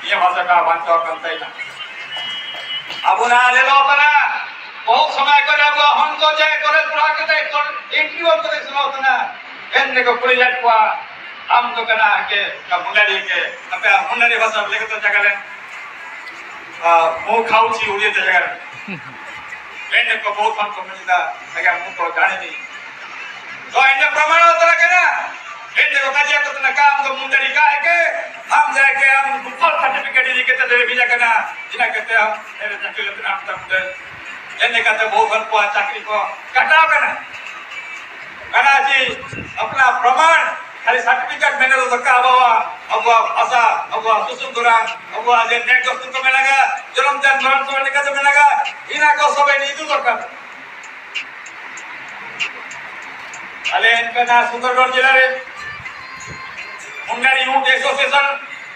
निया भाषा का बांचो करता ही ना अब ना ले लो तना बहुत समय करे अब हम तो जाए करे पूरा के इंटरव्यू को दे सुनाओ तना एन को पुलिस जाट को हम तो कना के का मुंडारी के अपे मुंडारी भाषा लेके तो जगह रे मु खाऊ छी उड़िए तो जगह रे एन को बहुत हम को मिलता अगर मु तो जाने नहीं तो इन प्रमाण होता के ना इन को काजिया तो ना काम तो मुंडारी का है के हम जाके हम फुल सर्टिफिकेट लेके तो दे वीजा करना जिना कहते हैं मेरे चाकरी लेते नाम तक एने का तो बहुत को चाकरी को कटाव करना कना जी अपना प्रमाण खाली सर्टिफिकेट मैंने तो धक्का हवा अब भाषा अब सुसुम दुरान अब जे नेट दोस्त को मिलेगा जन्म दिन मरण को निकल तो मिलेगा इना को सब नहीं दूर कर अले इनका ना सुंदरगढ़ जिला रे मुंडारी यूथ एसोसिएशन